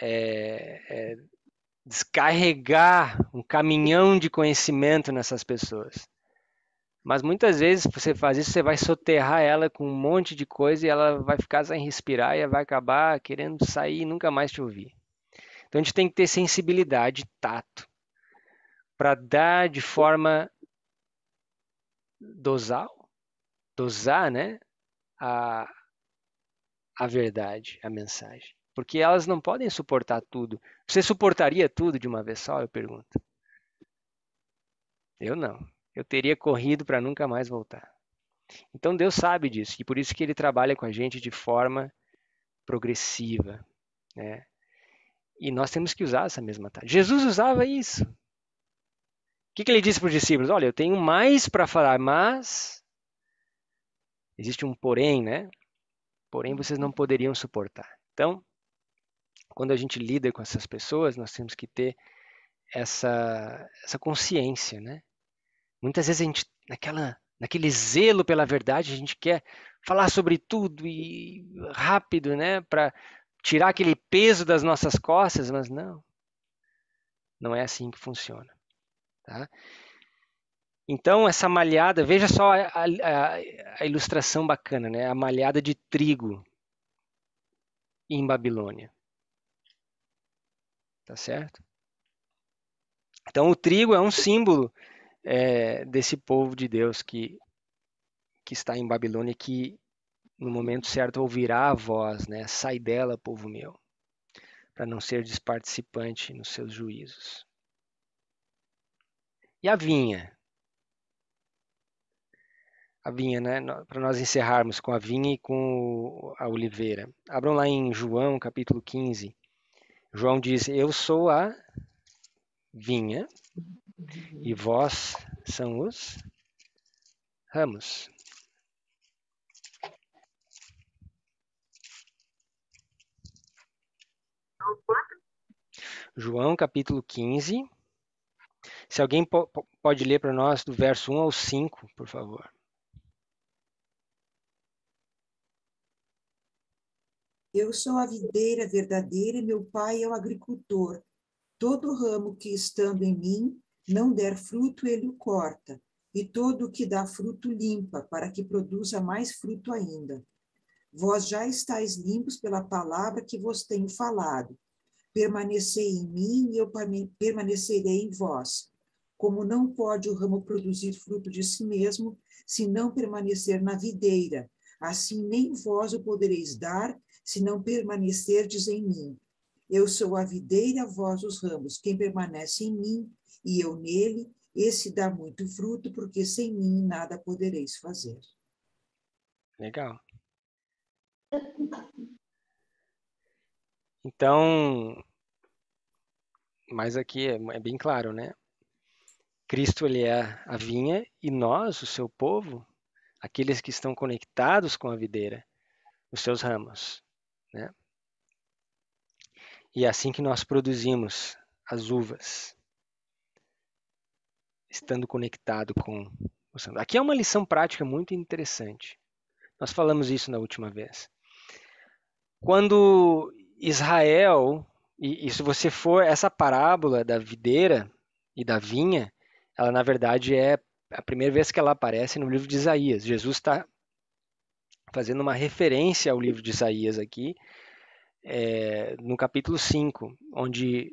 descarregar um caminhão de conhecimento nessas pessoas. Mas muitas vezes você faz isso, você vai soterrar ela com um monte de coisa e ela vai ficar sem respirar e vai acabar querendo sair e nunca mais te ouvir. Então a gente tem que ter sensibilidade, tato, para dar de forma dosar, né, a verdade, a mensagem. Porque elas não podem suportar tudo. Você suportaria tudo de uma vez só, eu pergunto? Eu não. Eu teria corrido para nunca mais voltar. Então Deus sabe disso, e por isso que Ele trabalha com a gente de forma progressiva, né? E nós temos que usar essa mesma tática. Jesus usava isso. O que Ele disse para os discípulos? Olha, eu tenho mais para falar, mas existe um porém, né? Porém, vocês não poderiam suportar. Então, quando a gente lida com essas pessoas, nós temos que ter essa consciência, né? Muitas vezes a gente, naquele zelo pela verdade, a gente quer falar sobre tudo e rápido, né? Para tirar aquele peso das nossas costas, mas não é assim que funciona, tá? Então, essa malhada, veja só a ilustração bacana, né? A malhada de trigo em Babilônia. Tá certo? Então, o trigo é um símbolo desse povo de Deus que está em Babilônia, que no momento certo ouvirá a voz, né? Sai dela, povo meu, para não ser desparticipante nos seus juízos. E a vinha? A vinha, né? Para nós encerrarmos com a vinha e com a oliveira. Abram lá em João, capítulo 15. João diz, eu sou a vinha e vós são os ramos. João, capítulo 15. Se alguém pode ler para nós do verso 1 ao 5, por favor. Eu sou a videira verdadeira e meu pai é o agricultor. Todo ramo que estando em mim não der fruto, ele o corta, e todo o que dá fruto limpa, para que produza mais fruto ainda. Vós já estáis limpos pela palavra que vos tenho falado. Permanecei em mim e eu permanecerei em vós. Como não pode o ramo produzir fruto de si mesmo, se não permanecer na videira, assim nem vós o podereis dar, se não permanecerdes em mim. Eu sou a videira, vós os ramos. Quem permanece em mim e eu nele, esse dá muito fruto, porque sem mim nada podereis fazer. Legal. Então, mas aqui é bem claro, né? Cristo, ele é a vinha e nós, o seu povo, aqueles que estão conectados com a videira, os seus ramos, né? E é assim que nós produzimos as uvas, estando conectado com o Santo. Aqui é uma lição prática muito interessante. Nós falamos isso na última vez. Quando Israel, e se você for essa parábola da videira e da vinha, ela na verdade é a primeira vez que ela aparece no livro de Isaías. Jesus está fazendo uma referência ao livro de Isaías aqui, no capítulo 5, onde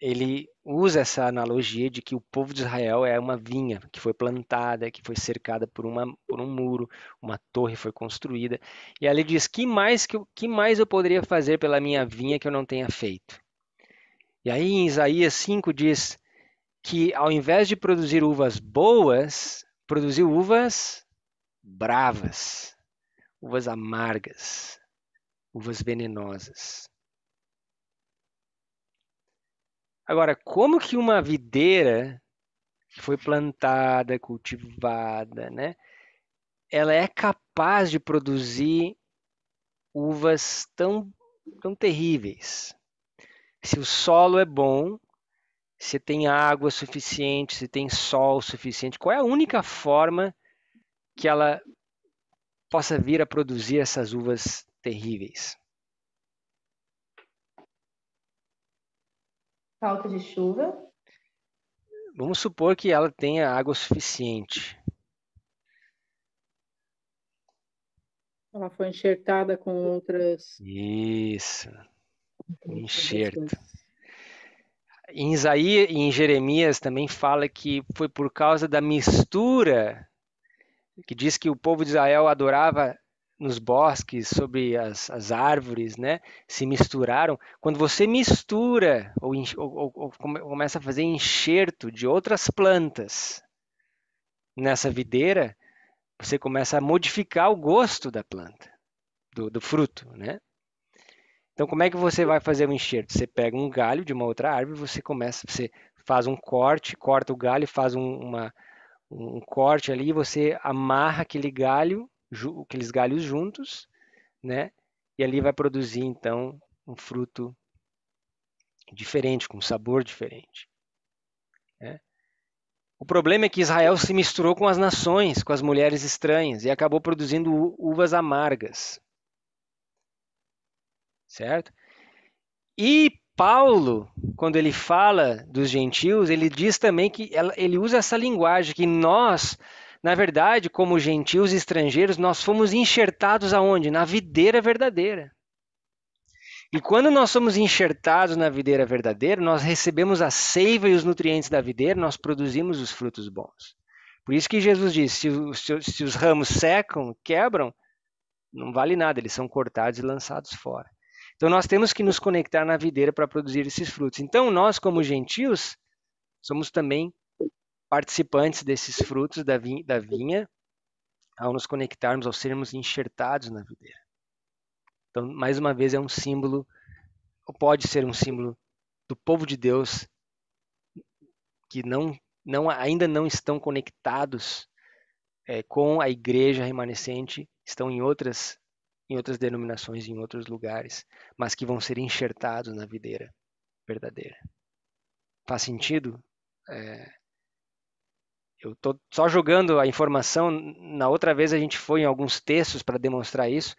ele usa essa analogia de que o povo de Israel é uma vinha que foi plantada, que foi cercada por um muro, uma torre foi construída. E aí ele diz, que mais eu poderia fazer pela minha vinha que eu não tenha feito? E aí em Isaías 5 diz que ao invés de produzir uvas boas, produziu uvas bravas, uvas amargas, uvas venenosas. Agora, como que uma videira que foi plantada, cultivada, né? Ela é capaz de produzir uvas tão terríveis? Se o solo é bom, se tem água suficiente, se tem sol suficiente, qual é a única forma que ela possa vir a produzir essas uvas terríveis? Falta de chuva. Vamos supor que ela tenha água suficiente. Ela foi enxertada com outras... Isso, um enxerto. Em Isaías e em Jeremias também fala que foi por causa da mistura, que diz que o povo de Israel adorava nos bosques, sobre as árvores, né? Se misturaram. Quando você mistura ou começa a fazer enxerto de outras plantas nessa videira, você começa a modificar o gosto da planta, do fruto, né? Então, como é que você vai fazer o enxerto? Você pega um galho de uma outra árvore, você faz um corte, corta o galho, faz um corte ali, você amarra aqueles galhos juntos, né? E ali vai produzir, então, um fruto diferente, com sabor diferente, né? O problema é que Israel se misturou com as nações, com as mulheres estranhas, e acabou produzindo uvas amargas, certo? E Paulo, quando ele fala dos gentios, ele diz também que ele usa essa linguagem, que nós, na verdade, como gentios e estrangeiros, nós fomos enxertados aonde? Na videira verdadeira. E quando nós somos enxertados na videira verdadeira, nós recebemos a seiva e os nutrientes da videira, nós produzimos os frutos bons. Por isso que Jesus disse, se os ramos secam, quebram, não vale nada, eles são cortados e lançados fora. Então nós temos que nos conectar na videira para produzir esses frutos. Então nós, como gentios, somos também participantes desses frutos da vinha, ao nos conectarmos, ao sermos enxertados na videira. Então, mais uma vez, é um símbolo, ou pode ser um símbolo do povo de Deus que ainda não estão conectados com a igreja remanescente, estão em outras denominações, em outros lugares, mas que vão ser enxertados na videira verdadeira. Faz sentido? Eu estou só jogando a informação. Na outra vez a gente foi em alguns textos para demonstrar isso,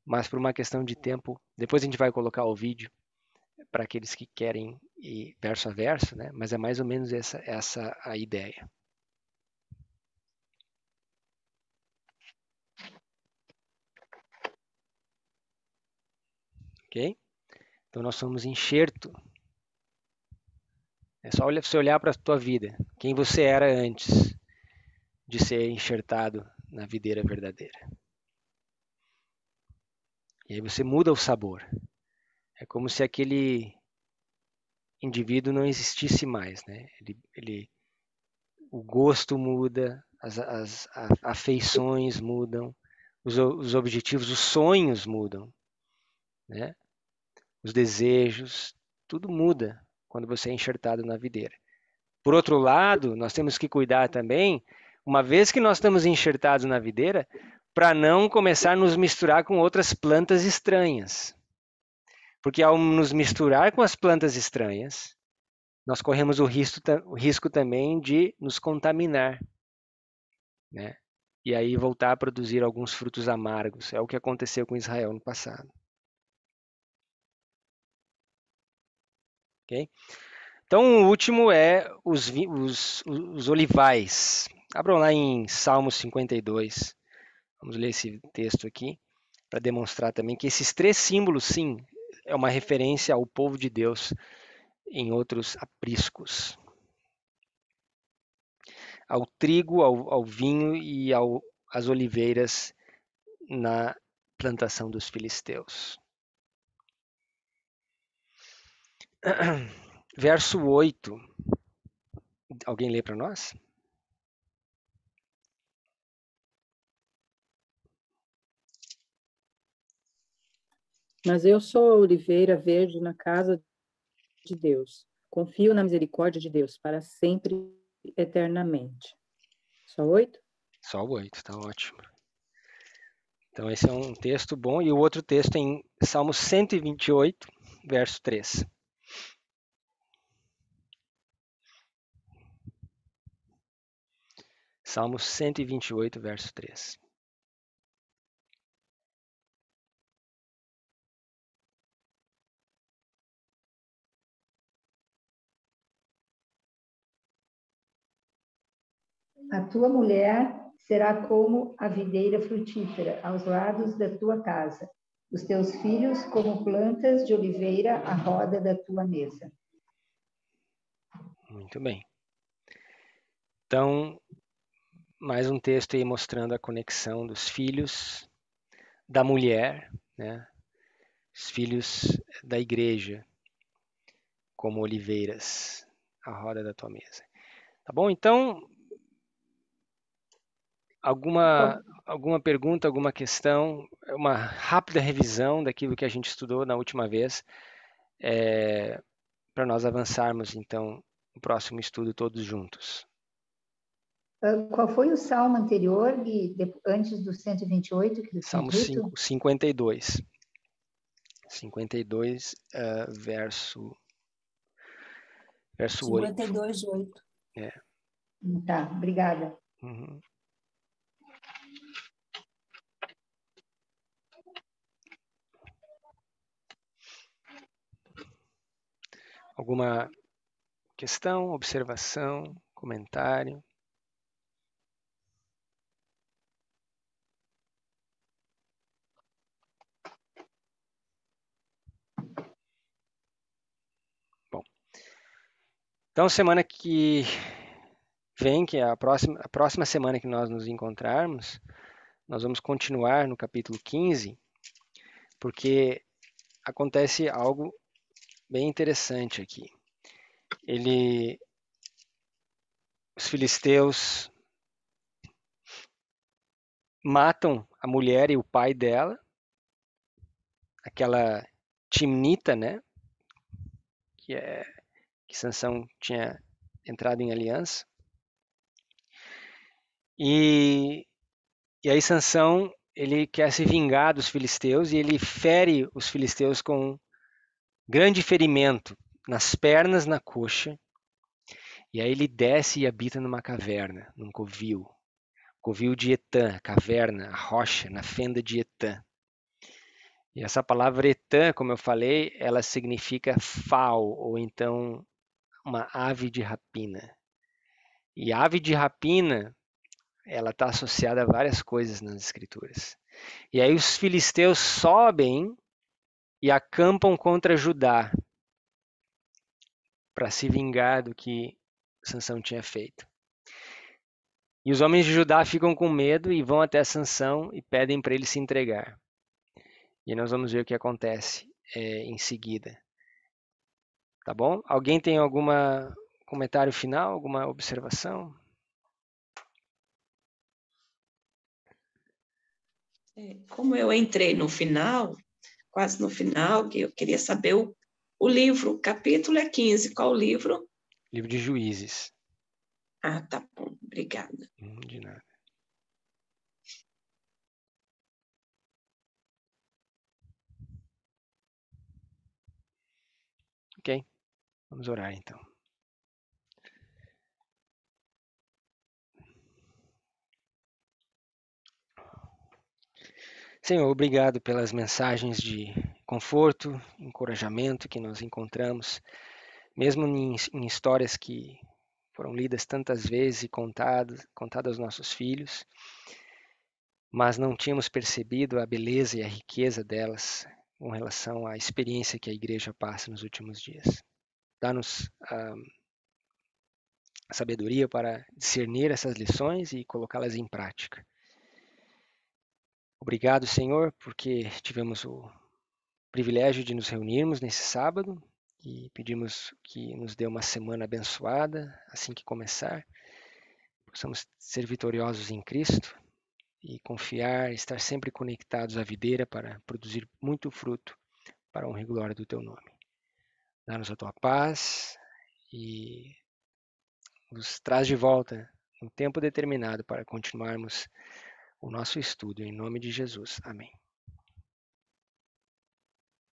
mas por uma questão de tempo, depois a gente vai colocar o vídeo para aqueles que querem ir verso a verso, né? Mas é mais ou menos essa a ideia. Ok? Então nós somos enxerto. É só você olhar para a tua vida. Quem você era antes de ser enxertado na videira verdadeira. E aí você muda o sabor. É como se aquele indivíduo não existisse mais, né? O gosto muda, as afeições mudam, os objetivos, os sonhos mudam, né? Os desejos, tudo muda quando você é enxertado na videira. Por outro lado, nós temos que cuidar também, uma vez que nós estamos enxertados na videira, para não começar a nos misturar com outras plantas estranhas. Porque ao nos misturar com as plantas estranhas, nós corremos o risco também de nos contaminar, né? E aí voltar a produzir alguns frutos amargos. É o que aconteceu com Israel no passado. Okay? Então, o último é os olivais. Abram lá em Salmo 52. Vamos ler esse texto aqui, para demonstrar também que esses três símbolos, sim, é uma referência ao povo de Deus em outros apriscos. Ao trigo, ao vinho e às oliveiras na plantação dos filisteus. Verso 8. Alguém lê para nós? Mas eu sou a oliveira verde na casa de Deus. Confio na misericórdia de Deus para sempre, eternamente. Só 8? Só o 8, tá ótimo. Então esse é um texto bom. E o outro texto é em Salmo 128, verso 3. Salmo 128, verso 3. A tua mulher será como a videira frutífera aos lados da tua casa, os teus filhos como plantas de oliveira à roda da tua mesa. Muito bem. Então, mais um texto aí mostrando a conexão dos filhos da mulher, né? Os filhos da igreja, como oliveiras à roda da tua mesa. Tá bom? Então, alguma pergunta, alguma questão, uma rápida revisão daquilo que a gente estudou na última vez, para nós avançarmos, então, no próximo estudo todos juntos. Qual foi o salmo anterior, Gui, antes do 128 que você Salmo tinha dito? 52. 52, verso 8. 52:8. É. Tá, obrigada. Uhum. Alguma questão, observação, comentário? Bom, então semana que vem, que é a próxima semana que nós nos encontrarmos, nós vamos continuar no capítulo 15, porque acontece algo bem interessante aqui. Os filisteus matam a mulher e o pai dela, aquela Timnita, né? Que Sansão tinha entrado em aliança. E aí Sansão, ele quer se vingar dos filisteus e ele fere os filisteus com grande ferimento nas pernas, na coxa. E aí ele desce e habita numa caverna, num covil. Covil de Etã, caverna, a rocha, na fenda de Etã. E essa palavra Etã, como eu falei, ela significa fal, ou então uma ave de rapina. E ave de rapina, ela está associada a várias coisas nas escrituras. E aí os filisteus sobem e acampam contra Judá para se vingar do que Sansão tinha feito. E os homens de Judá ficam com medo e vão até Sansão e pedem para ele se entregar. E nós vamos ver o que acontece em seguida. Tá bom? Alguém tem algum comentário final, alguma observação? Como eu entrei no final, quase no final, que eu queria saber o livro, o capítulo é 15, qual o livro? Livro de Juízes. Ah, tá bom, obrigada. De nada. Ok, vamos orar então. Senhor, obrigado pelas mensagens de conforto, encorajamento que nós encontramos, mesmo em histórias que foram lidas tantas vezes e contadas aos nossos filhos, mas não tínhamos percebido a beleza e a riqueza delas com relação à experiência que a igreja passa nos últimos dias. Dá-nos a sabedoria para discernir essas lições e colocá-las em prática. Obrigado, Senhor, porque tivemos o privilégio de nos reunirmos nesse sábado e pedimos que nos dê uma semana abençoada assim que começar. Possamos ser vitoriosos em Cristo e confiar, estar sempre conectados à videira para produzir muito fruto para a honra e glória do Teu nome. Dá-nos a Tua paz e nos traz de volta no tempo determinado para continuarmos o nosso estudo. Em nome de Jesus. Amém.